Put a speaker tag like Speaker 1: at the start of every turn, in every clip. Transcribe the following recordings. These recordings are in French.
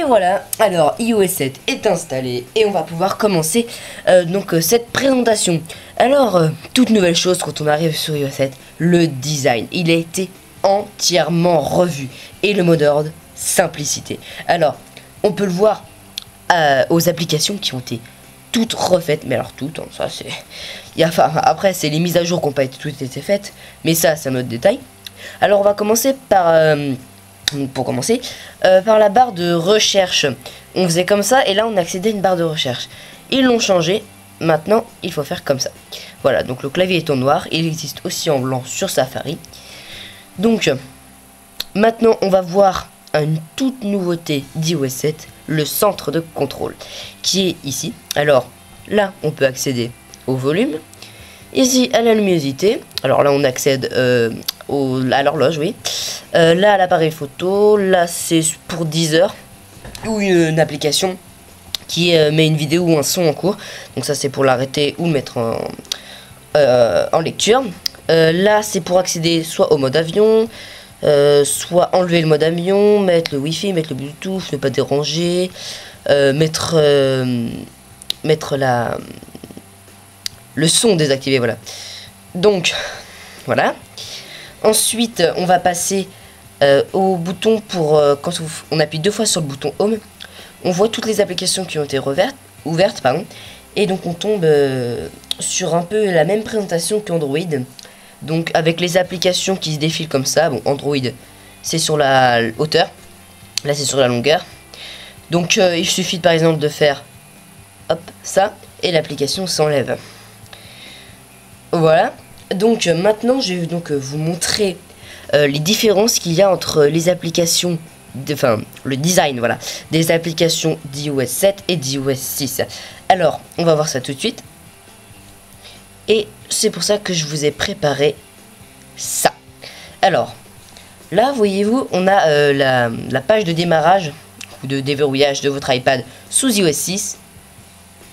Speaker 1: voilà, alors iOS 7 est installé et on va pouvoir commencer cette présentation. Alors, toute nouvelle chose quand on arrive sur iOS 7, le design, il a été entièrement revu et le mot d'ordre, simplicité. Alors, on peut le voir aux applications qui ont été toutes refaites, mais alors toutes, hein, ça c'est... après, c'est les mises à jour qui n'ont pas toutes été faites, mais ça c'est un autre détail. Alors, on va commencer par... par la barre de recherche. On faisait comme ça et là on accédait à une barre de recherche. Ils l'ont changé, maintenant il faut faire comme ça. Voilà, donc le clavier est en noir, il existe aussi en blanc sur Safari. Donc maintenant on va voir une toute nouveauté d'iOS 7, le centre de contrôle, qui est ici. Alors là on peut accéder au volume, ici à la luminosité, alors là on accède à l'horloge, oui. Là à l'appareil photo, là c'est pour 10 heures, ou une application qui met une vidéo ou un son en cours, donc ça c'est pour l'arrêter ou le mettre en lecture. Là c'est pour accéder soit au mode avion, soit enlever le mode avion, mettre le wifi, mettre le bluetooth, ne pas déranger, mettre le son désactivé, voilà. Donc voilà. Ensuite on va passer au bouton pour quand on appuie 2 fois sur le bouton Home, on voit toutes les applications qui ont été ouvertes, et donc on tombe sur un peu la même présentation qu'Android, donc avec les applications qui se défilent comme ça. Bon, Android c'est sur la hauteur, là c'est sur la longueur, donc il suffit par exemple de faire hop ça et l'application s'enlève. Voilà, donc maintenant je vais donc vous montrer les différences qu'il y a entre les applications, le design, voilà, des applications d'iOS 7 et d'iOS 6. Alors, on va voir ça tout de suite. Et c'est pour ça que je vous ai préparé ça. Alors, là, voyez-vous, on a la page de démarrage ou de déverrouillage de votre iPad sous iOS 6.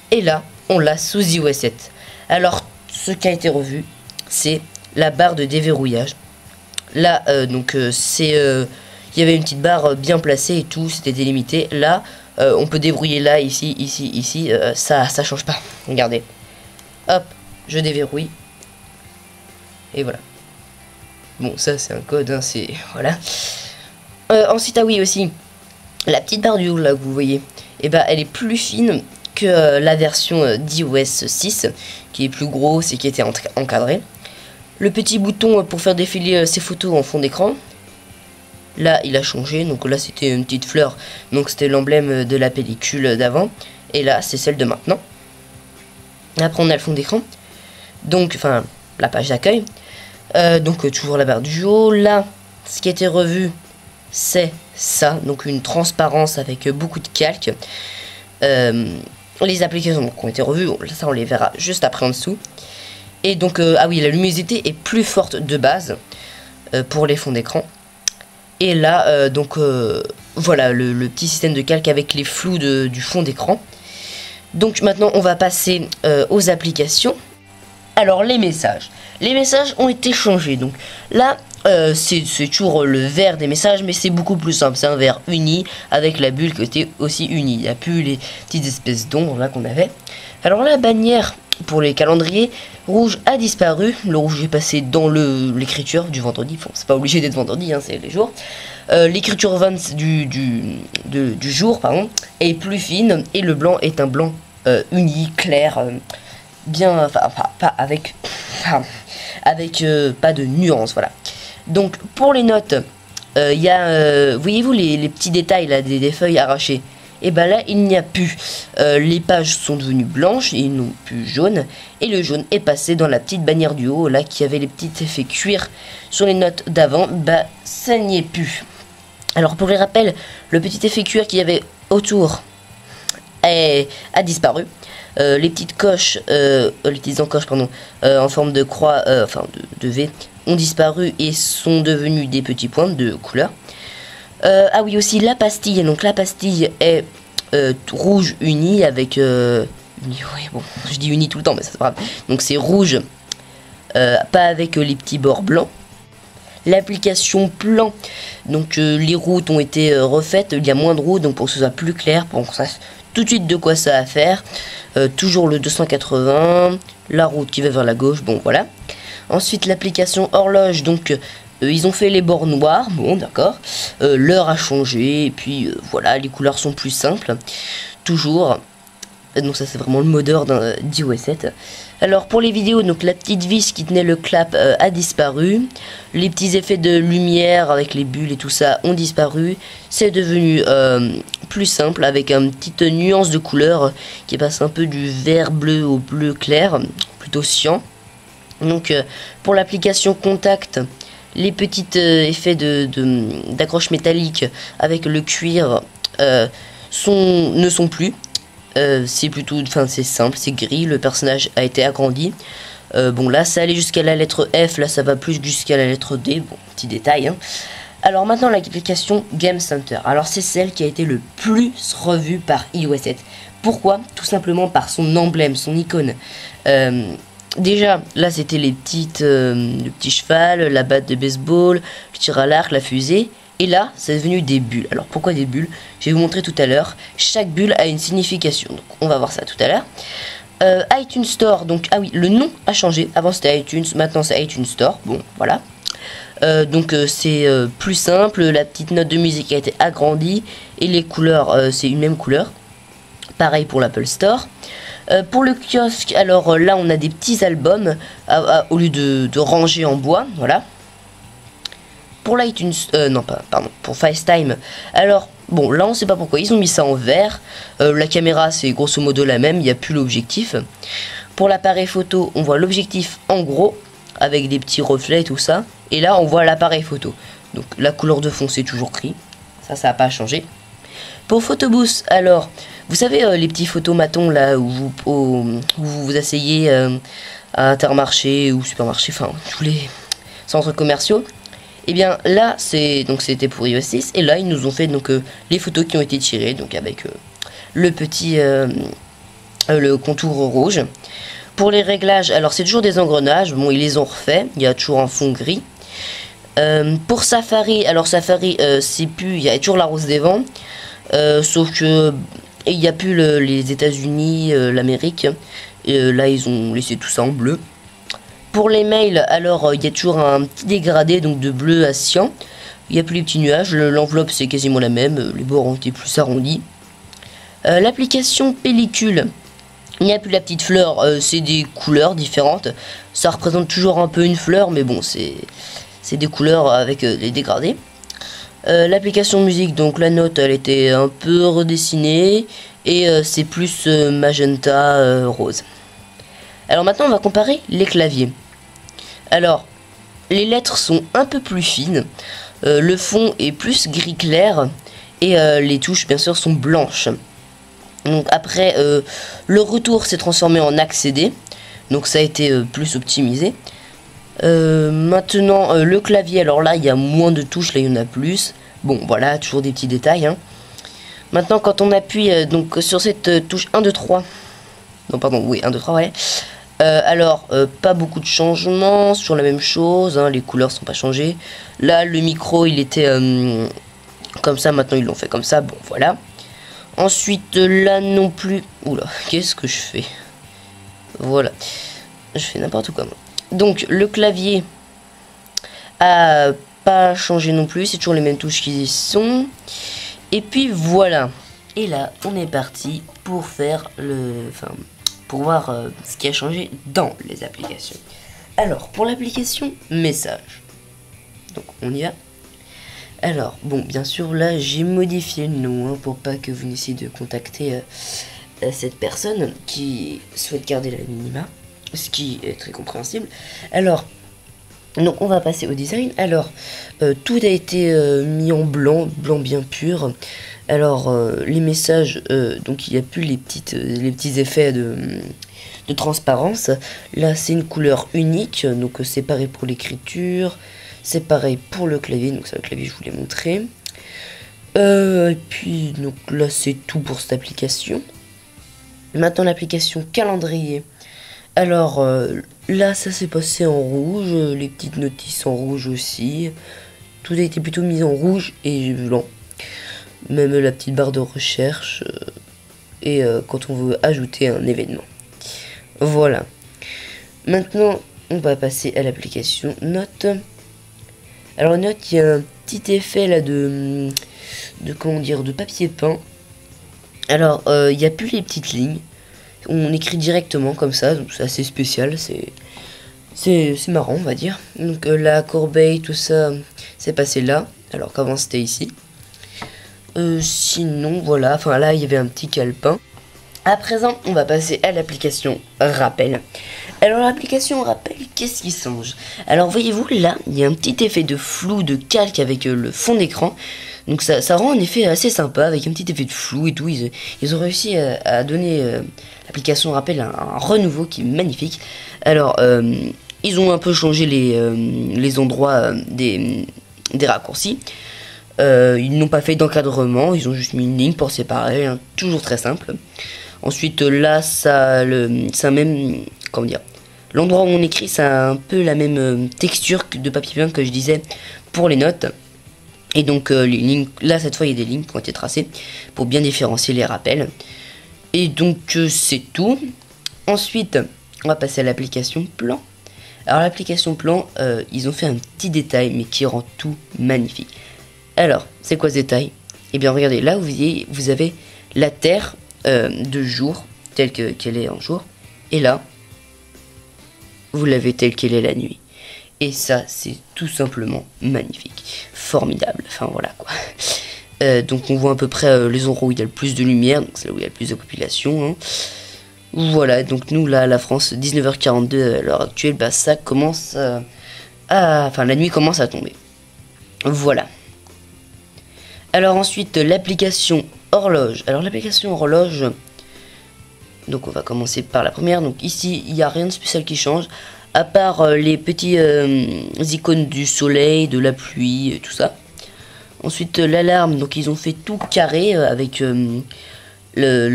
Speaker 1: Et là, on l'a sous iOS 7. Alors, ce qui a été revu, c'est la barre de déverrouillage. Là, il y avait une petite barre bien placée et tout, c'était délimité. Là, on peut déverrouiller là, ici, ça change pas. Regardez. Hop, je déverrouille. Et voilà. Bon, ça c'est un code, hein, c'est... Voilà. Ensuite, ah oui, aussi, la petite barre du haut, là, que vous voyez, et ben, elle est plus fine que la version d'iOS 6, qui est plus grosse et qui était encadrée. Le petit bouton pour faire défiler ses photos en fond d'écran, là il a changé, donc là c'était une petite fleur, donc c'était l'emblème de la pellicule d'avant, et là c'est celle de maintenant. Après on a le fond d'écran, donc enfin la page d'accueil, donc toujours la barre du haut. Là ce qui a été revu c'est ça, donc une transparence avec beaucoup de calque. Les applications qui ont été revues, bon, ça on les verra juste après en dessous. Et donc, ah oui, la luminosité est plus forte de base pour les fonds d'écran. Et là, voilà, le petit système de calque avec les flous du fond d'écran. Donc maintenant, on va passer aux applications. Alors, les messages. Les messages ont été changés. Donc là, c'est toujours le vert des messages, mais c'est beaucoup plus simple. C'est un vert uni avec la bulle qui était aussi unie. Il n'y a plus les petites espèces d'ombres là qu'on avait. Alors la bannière pour les calendriers, rouge a disparu. Le rouge est passé dans l'écriture du vendredi. Bon, c'est pas obligé d'être vendredi, hein, c'est les jours. L'écriture du jour, pardon, est plus fine et le blanc est un blanc uni, clair, bien, pas avec pas de nuance, voilà. Donc pour les notes, il y a, voyez-vous les petits détails là des feuilles arrachées. Et ben là il n'y a plus, les pages sont devenues blanches et non plus jaunes, et le jaune est passé dans la petite bannière du haut là qui avait les petits effets cuir sur les notes d'avant. Bah ça n'y est plus. Alors pour les rappels, le petit effet cuir qu'il y avait autour a disparu. Les petites coches, les petites encoches pardon, en forme de croix, de V, ont disparu et sont devenus des petits points de couleur. Ah oui, aussi la pastille. Donc la pastille est rouge uni avec oui, bon, je dis uni tout le temps, mais ça c'est pas grave. Donc c'est rouge, pas avec les petits bords blancs. l'application plan. Donc les routes ont été refaites, il y a moins de routes, donc pour que ce soit plus clair, pour qu'on sache tout de suite de quoi ça a à faire. Toujours le 280, la route qui va vers la gauche, bon voilà. Ensuite l'application horloge, donc ils ont fait les bords noirs, bon d'accord. L'heure a changé, et puis voilà, les couleurs sont plus simples, toujours. Donc ça c'est vraiment le modeur d'iOS 7. Alors pour les vidéos, donc la petite vis qui tenait le clap a disparu. Les petits effets de lumière avec les bulles et tout ça ont disparu. C'est devenu plus simple avec une petite nuance de couleur qui passe un peu du vert bleu au bleu clair, plutôt cyan. Donc pour l'application contact, les petits effets d'accroche métallique avec le cuir ne sont plus. C'est plutôt, enfin c'est simple, c'est gris, le personnage a été agrandi. Bon là ça allait jusqu'à la lettre F, là ça va plus jusqu'à la lettre D, bon petit détail hein. Alors maintenant l'application Game Center, alors c'est celle qui a été le plus revue par iOS 7. Pourquoi? Tout simplement par son emblème, son icône. Déjà là c'était le petit cheval, la batte de baseball, le tir à l'arc, la fusée. Et là, c'est devenu des bulles. Alors pourquoi des bulles? Je vais vous montrer tout à l'heure. Chaque bulle a une signification. Donc on va voir ça tout à l'heure. iTunes Store, donc ah oui, le nom a changé. Avant c'était iTunes, maintenant c'est iTunes Store. Bon, voilà. Donc c'est plus simple. La petite note de musique a été agrandie. Et les couleurs, c'est une même couleur. Pareil pour l'Apple Store. Pour le kiosque, alors là on a des petits albums au lieu de ranger en bois. Voilà. Pour l'iTunes, pour FaceTime, alors, bon, là on sait pas pourquoi, ils ont mis ça en vert, la caméra c'est grosso modo la même, il n'y a plus l'objectif. Pour l'appareil photo, on voit l'objectif en gros, avec des petits reflets et tout ça, et là on voit l'appareil photo. Donc la couleur de fond c'est toujours gris, ça n'a pas changé. Pour Photobooth, alors, vous savez les petits photomatons là, où vous vous asseyez à Intermarché ou Supermarché, enfin, tous les centres commerciaux. Et bien là c'était pour iOS 6 et là ils nous ont fait donc les photos qui ont été tirées donc avec le petit le contour rouge. Pour les réglages, alors c'est toujours des engrenages, bon ils les ont refait, il y a toujours un fond gris. Pour Safari, alors Safari c'est plus, il y a toujours la rose des vents, sauf que il n'y a plus les États-Unis, l'Amérique, là ils ont laissé tout ça en bleu. Pour les mails, alors il y a toujours un petit dégradé donc de bleu à cyan. Il n'y a plus les petits nuages, l'enveloppe c'est quasiment la même, les bords ont été plus arrondis. L'application pellicule, il n'y a plus la petite fleur, c'est des couleurs différentes. Ça représente toujours un peu une fleur, mais bon c'est des couleurs avec les dégradés. L'application musique, donc la note elle était un peu redessinée et c'est plus magenta rose. Alors maintenant on va comparer les claviers. Alors les lettres sont un peu plus fines, le fond est plus gris clair et les touches bien sûr sont blanches. Donc après le retour s'est transformé en accéder, donc ça a été plus optimisé. Maintenant le clavier, alors là il y a moins de touches, là il y en a plus. Bon voilà, toujours des petits détails hein. Maintenant quand on appuie donc sur cette touche 1, 2, 3, non pardon, oui 1, 2, 3 ouais. Alors pas beaucoup de changements, sur la même chose hein, les couleurs sont pas changées. Là le micro il était comme ça, maintenant ils l'ont fait comme ça, bon voilà. Ensuite là non plus, oula qu'est-ce que je fais, voilà je fais n'importe quoi moi. Donc le clavier a pas changé non plus, c'est toujours les mêmes touches qui y sont. Et puis voilà, et là on est parti pour faire pour voir ce qui a changé dans les applications. Alors, pour l'application message, donc on y va. Alors, bon, bien sûr, là, j'ai modifié le nom hein, pour pas que vous n'essayez de contacter cette personne qui souhaite garder l'anonymat, ce qui est très compréhensible. Alors, donc on va passer au design. Alors, tout a été mis en blanc, blanc bien pur. Alors, les messages, donc il n'y a plus les petits effets de transparence. Là, c'est une couleur unique, donc c'est pareil pour l'écriture, c'est pareil pour le clavier, donc c'est le clavier je vous l'ai montré. Et puis, donc là, c'est tout pour cette application. Maintenant, l'application calendrier. Alors là, ça s'est passé en rouge, les petites notices en rouge aussi. Tout a été plutôt mis en rouge et blanc. Même la petite barre de recherche et quand on veut ajouter un événement. Voilà. Maintenant, on va passer à l'application Notes. Alors Notes, il y a un petit effet là de comment dire, de papier peint. Alors, il n'y a plus les petites lignes. On écrit directement comme ça, donc c'est assez spécial, c'est marrant, on va dire. Donc la corbeille, tout ça, c'est passé là, alors qu'avant c'était ici. Sinon, voilà, enfin là, il y avait un petit calepin. À présent, on va passer à l'application Rappel. Alors l'application Rappel, qu'est-ce qui change? Alors voyez-vous, là, il y a un petit effet de flou, de calque avec le fond d'écran. Donc ça rend un effet assez sympa, avec un petit effet de flou et tout. Ils ont réussi à donner l'application Rappel un renouveau qui est magnifique. Alors, ils ont un peu changé les endroits des raccourcis. Ils n'ont pas fait d'encadrement, ils ont juste mis une ligne pour séparer, hein, toujours très simple. Ensuite là, ça même, comment dire, l'endroit où on écrit, ça a un peu la même texture de papier peint que je disais pour les notes. Et donc les lignes, là cette fois il y a des lignes qui ont été tracées pour bien différencier les rappels. Et donc c'est tout. Ensuite on va passer à l'application Plan. Alors l'application Plan, ils ont fait un petit détail mais qui rend tout magnifique. Alors c'est quoi ce détail? Eh bien regardez, là vous avez la Terre de jour telle qu'elle est en jour. Et là vous l'avez telle qu'elle est la nuit. Et ça, c'est tout simplement magnifique. Formidable. Enfin, voilà, quoi. Donc, on voit à peu près les endroits où il y a le plus de lumière. Donc, c'est là où il y a le plus de population. Hein. Voilà. Donc, nous, là, la France, 19h42 à l'heure actuelle, bah, ça commence enfin, la nuit commence à tomber. Voilà. Alors, ensuite, l'application Horloge. Alors, l'application Horloge... Donc, on va commencer par la première. Donc, ici, il n'y a rien de spécial qui change. À part les petits icônes du soleil, de la pluie, tout ça. Ensuite l'alarme, donc ils ont fait tout carré avec les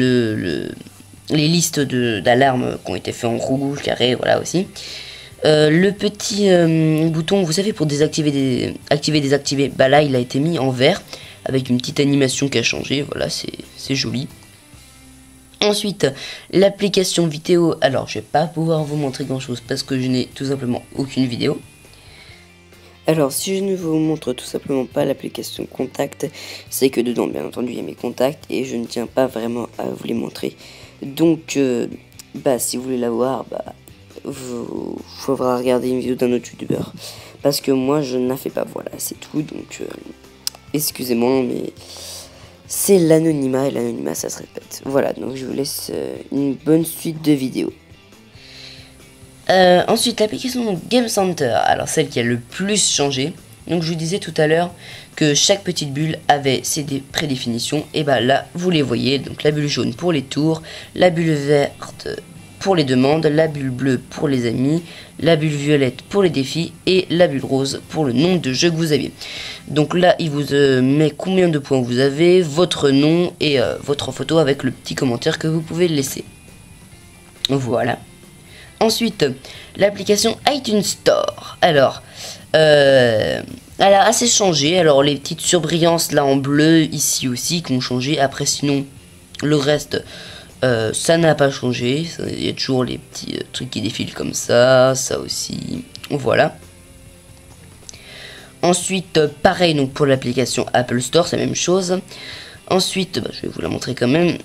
Speaker 1: listes d'alarmes qui ont été faites en rouge, carré, voilà aussi. Le petit bouton, vous savez, pour désactiver, activer, désactiver, bah là il a été mis en vert avec une petite animation qui a changé, voilà, c'est joli. Ensuite, l'application vidéo, alors je vais pas pouvoir vous montrer grand chose parce que je n'ai tout simplement aucune vidéo. Alors si je ne vous montre tout simplement pas l'application Contact, c'est que dedans bien entendu il y a mes contacts et je ne tiens pas vraiment à vous les montrer. Donc bah si vous voulez la voir, bah vous faudra regarder une vidéo d'un autre youtubeur. Parce que moi je ne la fais pas, voilà, c'est tout, donc excusez-moi mais... c'est l'anonymat et l'anonymat ça se répète. Voilà, donc je vous laisse une bonne suite de vidéos. Ensuite, l'application Game Center, alors celle qui a le plus changé. Donc je vous disais tout à l'heure que chaque petite bulle avait ses prédéfinitions. Et bah là, vous les voyez. Donc la bulle jaune pour les tours, la bulle verte pour les demandes, la bulle bleue pour les amis, la bulle violette pour les défis et la bulle rose pour le nombre de jeux que vous aviez. Donc là, il vous met combien de points vous avez, votre nom et votre photo avec le petit commentaire que vous pouvez laisser. Voilà. Ensuite, l'application iTunes Store. Alors, elle a assez changé. Alors, les petites surbrillances là en bleu ici aussi qui ont changé. Après, sinon, le reste... ça n'a pas changé, il y a toujours les petits trucs qui défilent comme ça aussi, voilà. Ensuite, pareil donc pour l'application Apple Store, c'est la même chose. Ensuite, bah, je vais vous la montrer quand même.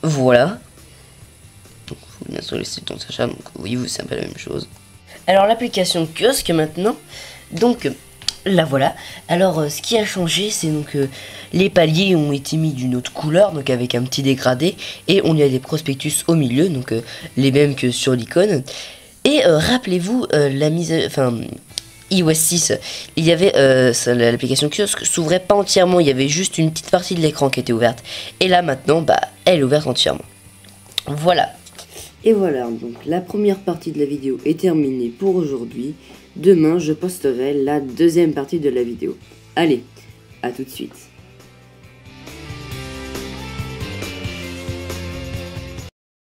Speaker 1: Voilà. Donc, faut bien sûr laisser ton achat, donc voyez-vous, c'est un peu la même chose. Alors l'application kiosque maintenant, donc... la voilà. Alors ce qui a changé, c'est donc les paliers ont été mis d'une autre couleur, donc avec un petit dégradé, et on y a des prospectus au milieu, donc les mêmes que sur l'icône. Et rappelez-vous la mise, enfin iOS 6, il y avait l'application kiosque s'ouvrait pas entièrement, il y avait juste une petite partie de l'écran qui était ouverte. Et là maintenant, bah elle est ouverte entièrement. Voilà. Et voilà, donc la première partie de la vidéo est terminée pour aujourd'hui. Demain, je posterai la deuxième partie de la vidéo. Allez, à tout de suite.